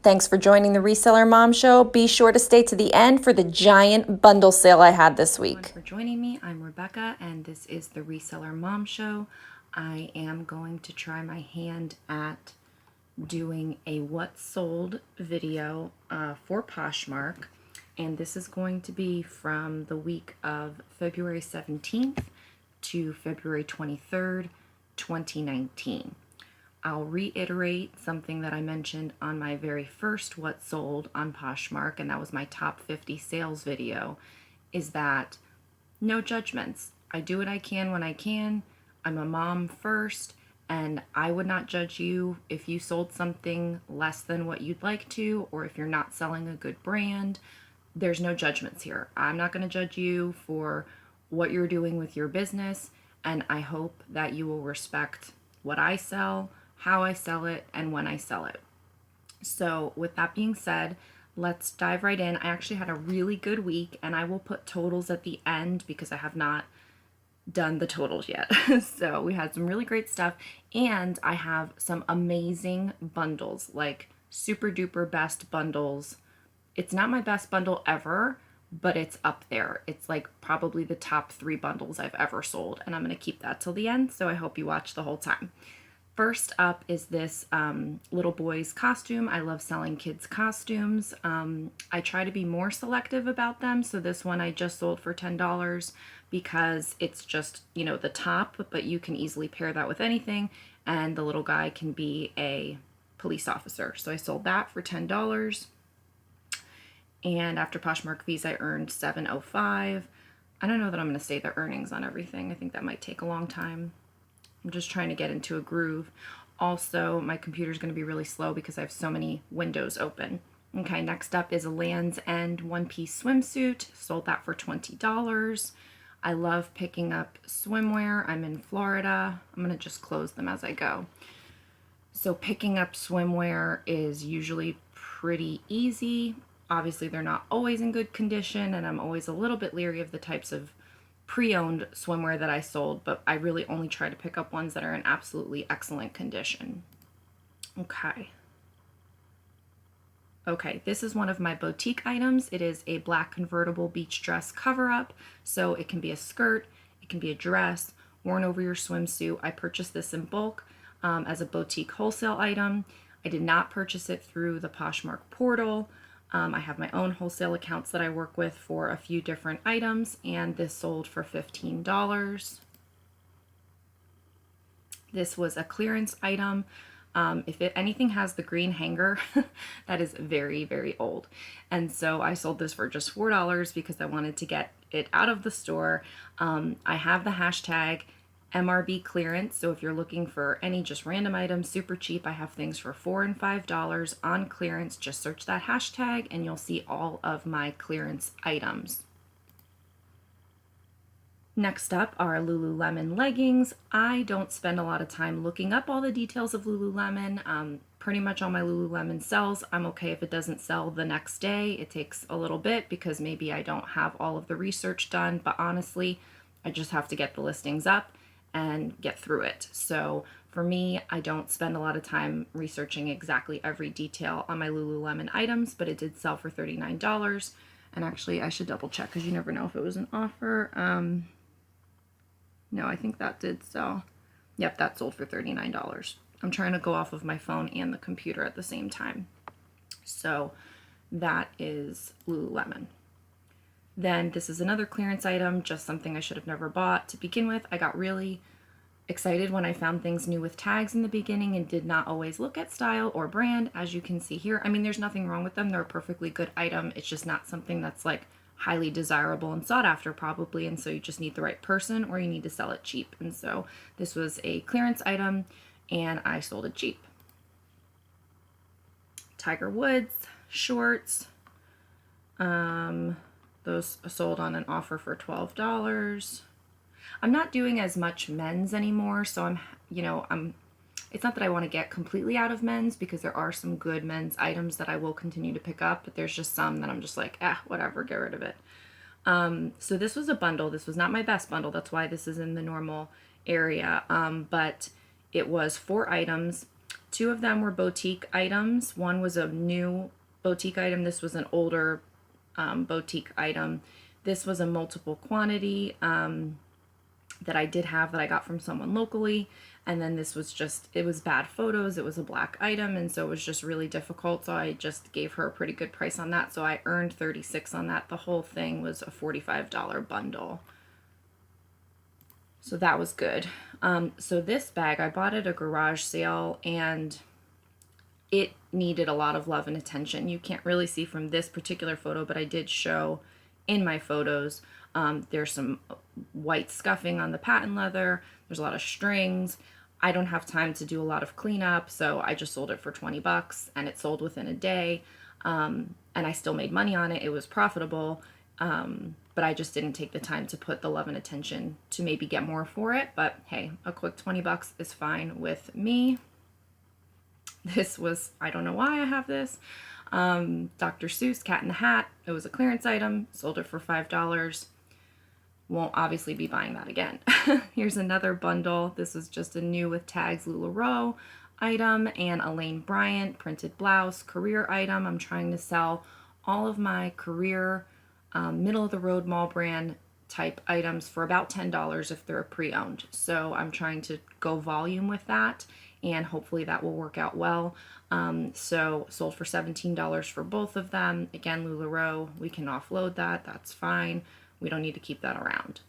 Thanks for joining the Reseller Mom Show. Be sure to stay to the end for the giant bundle sale I had this week. Thanks for joining me. I'm Rebecca, and this is the Reseller Mom Show. I am going to try my hand at doing a what sold video for Poshmark, and this is going to be from the week of February 17th to February 23rd, 2019. I'll reiterate something that I mentioned on my very first What Sold on Poshmark, and that was my top 50 sales video, is that no judgments. I do what I can when I can. I'm a mom first, and I would not judge you if you sold something less than what you'd like to, or if you're not selling a good brand. There's no judgments here. I'm not going to judge you for what you're doing with your business, and I hope that you will respect what I sell, how I sell it, and when I sell it. So with that being said, let's dive right in. I actually had a really good week, and I will put totals at the end because I have not done the totals yet. So we had some really great stuff, and I have some amazing bundles, like super duper best bundles. It's not my best bundle ever, but it's up there. It's like probably the top 3 bundles I've ever sold, and I'm going to keep that till the end, so I hope you watch the whole time. First up is this little boy's costume. I love selling kids' costumes. I try to be more selective about them. So this one I just sold for $10 because it's just, the top, but you can easily pair that with anything. And the little guy can be a police officer. So I sold that for $10. And after Poshmark fees, I earned $7.05. I don't know that I'm going to say the earnings on everything. I think that might take a long time. I'm just trying to get into a groove. Also, my computer's going to be really slow because I have so many windows open. Okay, next up is a Land's End one-piece swimsuit. Sold that for $20. I love picking up swimwear. I'm in Florida. I'm going to just close them as I go. So picking up swimwear is usually pretty easy. Obviously, they're not always in good condition, and I'm always a little bit leery of the types of pre-owned swimwear that I sold, but I really only try to pick up ones that are in absolutely excellent condition. Okay, this is one of my boutique items. It is a black convertible beach dress cover-up, so it can be a skirt, it can be a dress, worn over your swimsuit. I purchased this in bulk as a boutique wholesale item. I did not purchase it through the Poshmark portal. I have my own wholesale accounts that I work with for a few different items, and this sold for $15. This was a clearance item. If anything has the green hanger, that is very, very old. And so I sold this for just $4 because I wanted to get it out of the store. I have the hashtag MRB clearance, so if you're looking for any just random items, super cheap, I have things for $4 and $5 on clearance. Just search that hashtag and you'll see all of my clearance items. Next up are Lululemon leggings. I don't spend a lot of time looking up all the details of Lululemon. Pretty much all my Lululemon sells. I'm okay if it doesn't sell the next day. It takes a little bit because maybe I don't have all of the research done, but honestly, I just have to get the listings up and get through it. So for me, I don't spend a lot of time researching exactly every detail on my Lululemon items, but it did sell for $39. And actually, I should double check because you never know if it was an offer. No, I think that did sell. Yep, that sold for $39. I'm trying to go off of my phone and the computer at the same time. So that is Lululemon. Then this is another clearance item, just something I should have never bought to begin with. I got really excited when I found things new with tags in the beginning and did not always look at style or brand, as you can see here. I mean, there's nothing wrong with them. They're a perfectly good item. It's just not something that's like highly desirable and sought after probably, and so you just need the right person or you need to sell it cheap. And so this was a clearance item and I sold it cheap. Tiger Woods shorts. Those sold on an offer for $12. I'm not doing as much men's anymore, so it's not that I want to get completely out of men's because there are some good men's items that I will continue to pick up, but there's just some that I'm just like, whatever, get rid of it. So this was a bundle. This was not my best bundle. That's why this is in the normal area. But it was 4 items. Two of them were boutique items. One was a new boutique item. This was an older boutique item. This was a multiple quantity that I did have that I got from someone locally. And then this was just, it was bad photos. It was a black item. And so it was just really difficult. So I just gave her a pretty good price on that. So I earned 36 on that. The whole thing was a $45 bundle. So that was good. So this bag, I bought at a garage sale and it needed a lot of love and attention. You can't really see from this particular photo, but I did show in my photos. There's some white scuffing on the patent leather. There's a lot of strings. I don't have time to do a lot of cleanup, so I just sold it for 20 bucks and it sold within a day. And I still made money on it. It was profitable. But I just didn't take the time to put the love and attention to maybe get more for it. But hey, a quick 20 bucks is fine with me. This was, I don't know why I have this. Dr. Seuss, Cat in the Hat. It was a clearance item. Sold it for $5. Won't obviously be buying that again. Here's another bundle. This is just a new with tags LuLaRoe item and a Lane Bryant printed blouse career item. I'm trying to sell all of my career middle of the road mall brand type items for about $10 if they're pre-owned. So I'm trying to go volume with that and hopefully that will work out well. So sold for $17 for both of them. Again, LuLaRoe, we can offload that. That's fine. We don't need to keep that around.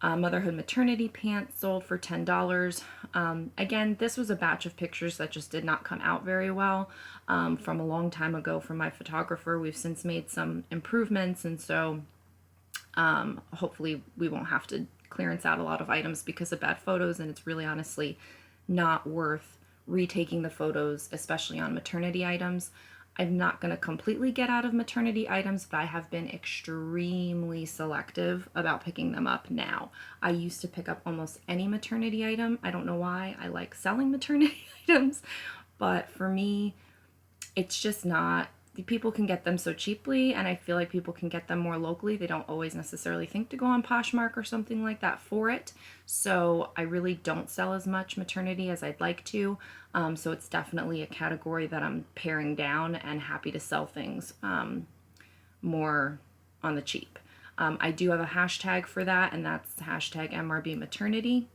Motherhood maternity pants sold for $10. Again, this was a batch of pictures that just did not come out very well from a long time ago from my photographer. We've since made some improvements, and so hopefully we won't have to clearance out a lot of items because of bad photos, and it's really honestly not worth retaking the photos, especially on maternity items. I'm not going to completely get out of maternity items, but I have been extremely selective about picking them up now. I used to pick up almost any maternity item. I don't know why. I like selling maternity items, but for me, it's just not, people can get them so cheaply, and I feel like people can get them more locally. They don't always necessarily think to go on Poshmark or something like that for it. So I really don't sell as much maternity as I'd like to. So it's definitely a category that I'm paring down and happy to sell things more on the cheap. I do have a hashtag for that, and that's hashtag MRB maternity.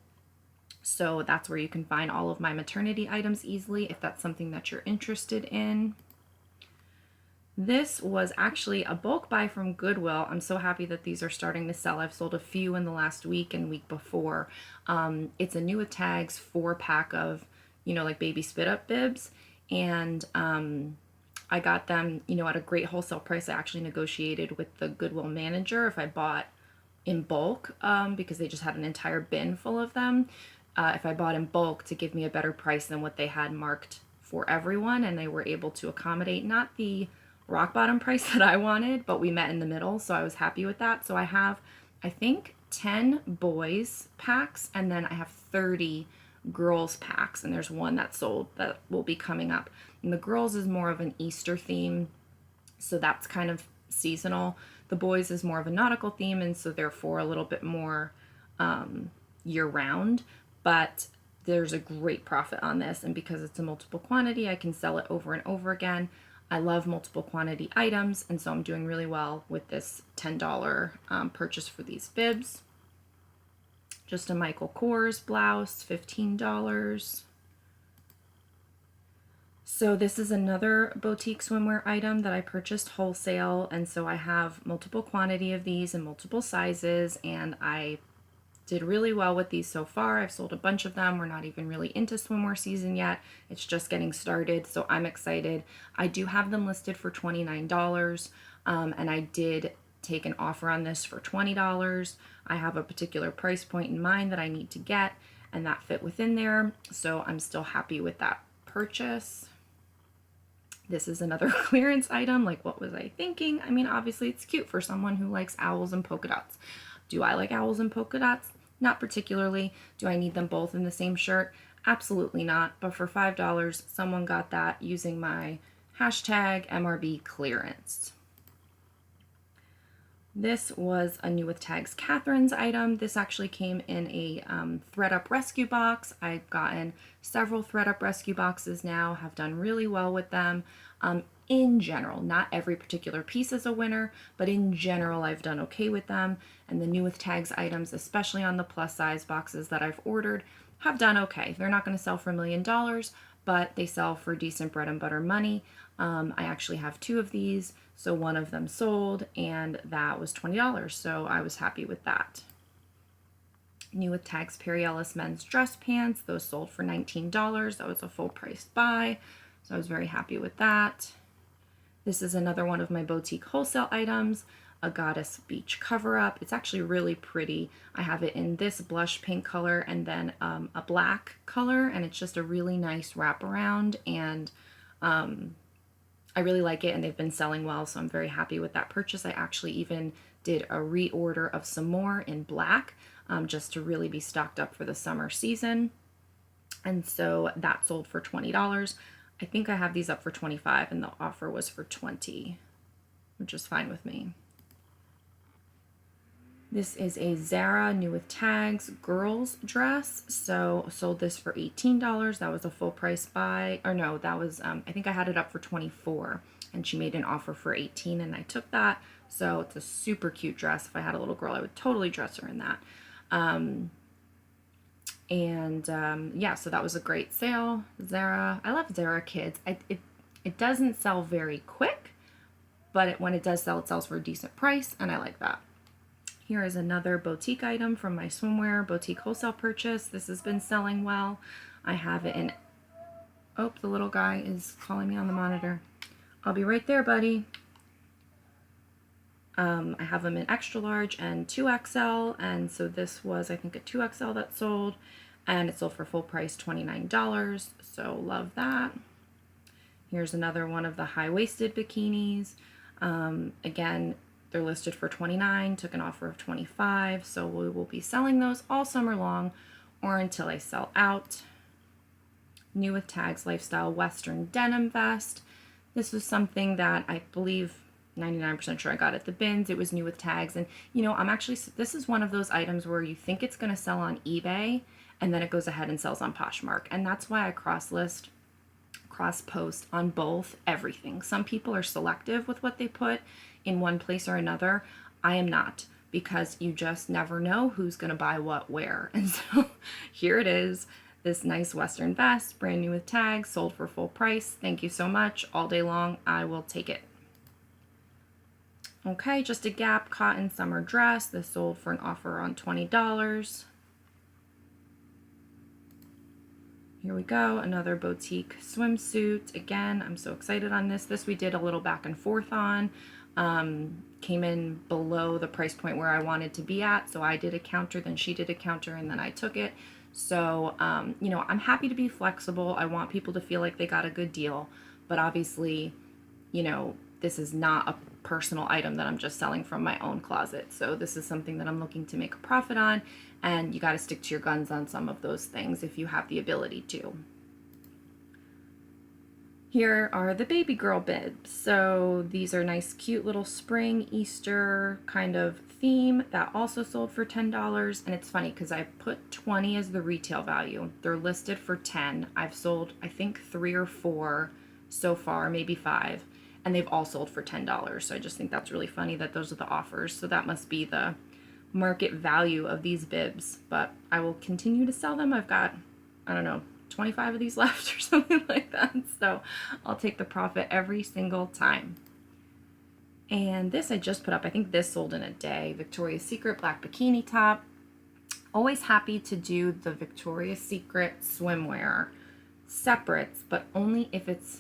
So that's where you can find all of my maternity items easily if that's something that you're interested in. This was actually a bulk buy from Goodwill. I'm so happy that these are starting to sell. I've sold a few in the last week and week before. It's a new with tags 4-pack of, like baby spit up bibs. And I got them, at a great wholesale price. I actually negotiated with the Goodwill manager if I bought in bulk because they just had an entire bin full of them. If I bought in bulk to give me a better price than what they had marked for everyone. And they were able to accommodate not the rock bottom price that I wanted, but we met in the middle, so I was happy with that. So I have, I think, 10 boys packs, and then I have 30 girls packs, and there's one that's sold that will be coming up. And the girls is more of an Easter theme, so that's kind of seasonal. The boys is more of a nautical theme, and so therefore a little bit more year-round, but there's a great profit on this, and because it's a multiple quantity, I can sell it over and over again. I love multiple quantity items, and so I'm doing really well with this $10 purchase for these bibs. Just a Michael Kors blouse, $15. So this is another boutique swimwear item that I purchased wholesale, and so I have multiple quantity of these in multiple sizes, and I did really well with these so far. I've sold a bunch of them. We're not even really into swimwear season yet. It's just getting started, so I'm excited. I do have them listed for $29, and I did take an offer on this for $20. I have a particular price point in mind that I need to get, and that fit within there, so I'm still happy with that purchase. This is another clearance item. Like, what was I thinking? I mean, obviously it's cute for someone who likes owls and polka dots. Do I like owls and polka dots? Not particularly. Do I need them both in the same shirt? Absolutely not. But for $5, someone got that using my hashtag MRB clearance. This was a New with Tags Catherine's item. This actually came in a ThredUp rescue box. I've gotten several ThredUp rescue boxes now, have done really well with them. In general, not every particular piece is a winner, but in general, I've done okay with them. And the New with Tags items, especially on the plus size boxes that I've ordered, have done okay. They're not going to sell for $1 million, but they sell for decent bread and butter money. I actually have 2 of these, so one of them sold, and that was $20, so I was happy with that. New with Tags Perry Ellis men's dress pants, those sold for $19. That was a full price buy, so I was very happy with that. This is another one of my boutique wholesale items, a Goddess Beach cover-up. It's actually really pretty. I have it in this blush pink color and then a black color, and it's just a really nice wraparound, and I really like it, and they've been selling well, so I'm very happy with that purchase. I actually even did a reorder of some more in black, just to really be stocked up for the summer season. And so that sold for $20. I think I have these up for $25, and the offer was for $20, which is fine with me. This is a Zara New with Tags girls dress. So sold this for $18. That was a full price buy. Or no, that was, I think I had it up for $24, and she made an offer for $18, and I took that. So it's a super cute dress. If I had a little girl, I would totally dress her in that. Yeah, so that was a great sale. Zara, I love Zara Kids. It doesn't sell very quick, but when it does sell, it sells for a decent price, and I like that. Here is another boutique item from my swimwear boutique wholesale purchase. This has been selling well. I have it in, oh, the little guy is calling me on the monitor. I'll be right there, buddy. I have them in extra large and 2XL, and so this was, I think, a 2XL that sold, and it sold for full price $29, so love that. Here's another one of the high-waisted bikinis. Again, they're listed for $29, took an offer of $25, so we will be selling those all summer long or until I sell out. New with Tags Lifestyle Western Denim Vest. This was something that I believe 99% sure I got at the bins. It was New with Tags, and you know, this is one of those items where you think it's going to sell on eBay, and then it goes ahead and sells on Poshmark, and that's why I cross-post on both everything. Some people are selective with what they put in one place or another. I am not, because you just never know who's going to buy what where. And so here it is, this nice Western vest, brand new with tags, sold for full price. Thank you so much. All day long, I will take it. Okay, just a Gap cotton summer dress. This sold for an offer on $20. Here we go, another boutique swimsuit. Again, I'm so excited on this. This we did a little back and forth on. Came in below the price point where I wanted to be at, so I did a counter, then she did a counter, and then I took it. So, you know, I'm happy to be flexible. I want people to feel like they got a good deal, but obviously, you know, this is not a personal item that I'm just selling from my own closet. So this is something that I'm looking to make a profit on, and you got to stick to your guns on some of those things if you have the ability to. Here are the baby girl bibs. So these are nice, cute little spring Easter kind of theme that also sold for $10. And it's funny because I put 20 as the retail value. They're listed for 10. I've sold, I think, 3 or 4 so far, maybe 5, and they've all sold for $10. So I just think that's really funny that those are the offers. So that must be the market value of these bibs, but I will continue to sell them. I've got, I don't know, 25 of these left or something like that. So I'll take the profit every single time. And this I just put up, I think this sold in a day. Victoria's Secret black bikini top. Always happy to do the Victoria's Secret swimwear separates, but only if it's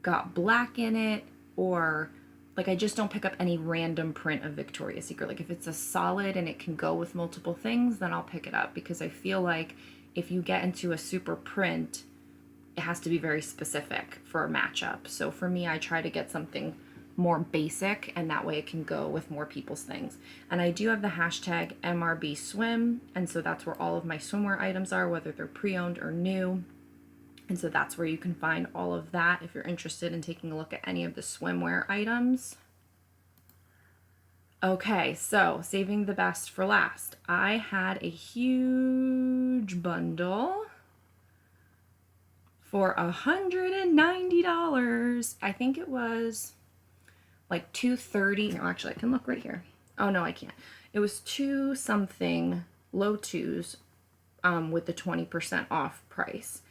got black in it, or like I just don't pick up any random print of Victoria's Secret. Like if it's a solid and it can go with multiple things, then I'll pick it up, because I feel like if you get into a super print, it has to be very specific for a matchup. So for me, I try to get something more basic, and that way it can go with more people's things. And I do have the hashtag MRB Swim, and so that's where all of my swimwear items are, whether they're pre-owned or new. And so that's where you can find all of that if you're interested in taking a look at any of the swimwear items. Okay, so saving the best for last. I had a huge bundle for $190. I think it was like 230. No, actually, I can look right here. Oh no, I can't. It was two something, low twos, with the 20% off price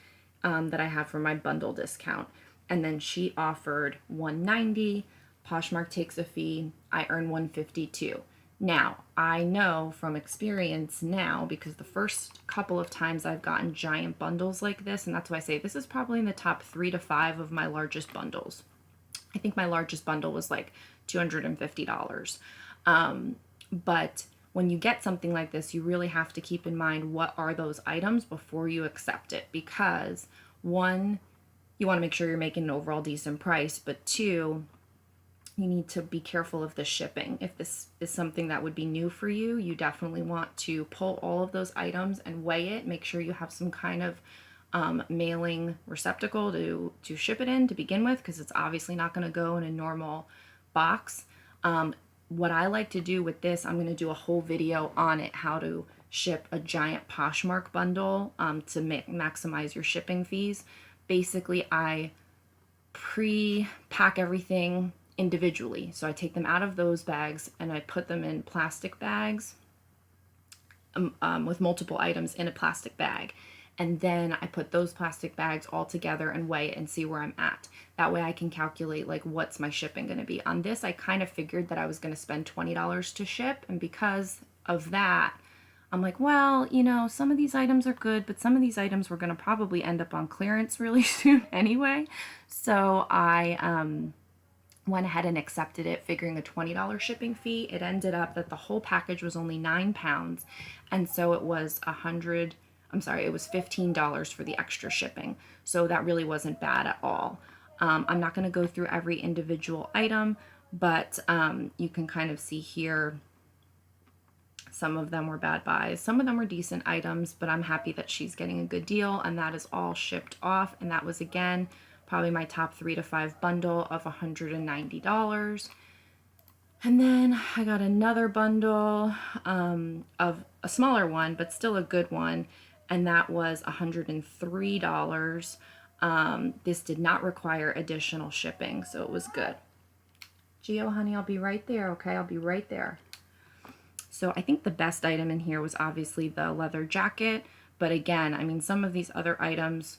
that I have for my bundle discount. And then she offered 190. Poshmark takes a fee. I earn 152. Now, I know from experience now, because the first couple of times I've gotten giant bundles like this, and that's why I say this is probably in the top 3 to 5 of my largest bundles. I think my largest bundle was like $250. But when you get something like this, you really have to keep in mind what are those items before you accept it, because one, you want to make sure you're making an overall decent price, but two, you need to be careful of the shipping. If this is something that would be new for you, you definitely want to pull all of those items and weigh it. Make sure you have some kind of mailing receptacle to ship it in to begin with, because it's obviously not going to go in a normal box. What I like to do with this, I'm going to do a whole video on it, how to ship a giant Poshmark bundle to maximize your shipping fees. Basically, I pre-pack everything individually. So I take them out of those bags and I put them in plastic bags with multiple items in a plastic bag. And then I put those plastic bags all together and weigh it and see where I'm at. That way I can calculate like what's my shipping going to be. On this, I kind of figured that I was going to spend $20 to ship. And because of that, I'm like, well, you know, some of these items are good, but some of these items were going to probably end up on clearance really soon anyway. So I went ahead and accepted it, figuring a $20 shipping fee. It ended up that the whole package was only 9 pounds. And so it was it was $15 for the extra shipping. So that really wasn't bad at all. I'm not going to go through every individual item, but you can kind of see here, some of them were bad buys. Some of them were decent items, but I'm happy that she's getting a good deal, and that is all shipped off. And that was, again, probably my top 3 to 5 bundle of $190. And then I got another bundle of a smaller one, but still a good one, and that was $103. This did not require additional shipping, so it was good. Gio, honey, I'll be right there, okay? I'll be right there. So I think the best item in here was obviously the leather jacket, but again, I mean, some of these other items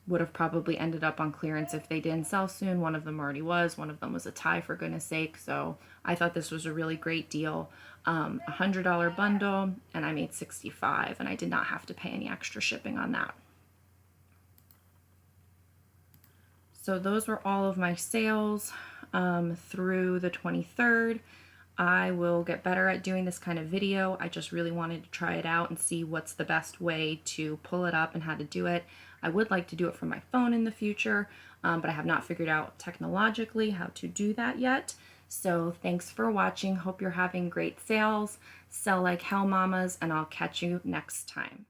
would have probably ended up on clearance if they didn't sell soon. One of them already was. One of them was a tie, for goodness sake. So I thought this was a really great deal. $100 bundle, and I made $65, and I did not have to pay any extra shipping on that. So those were all of my sales through the 23rd. I will get better at doing this kind of video. I just really wanted to try it out and see what's the best way to pull it up and how to do it. I would like to do it from my phone in the future, but I have not figured out technologically how to do that yet. So thanks for watching. Hope you're having great sales. Sell like hell, mamas, and I'll catch you next time.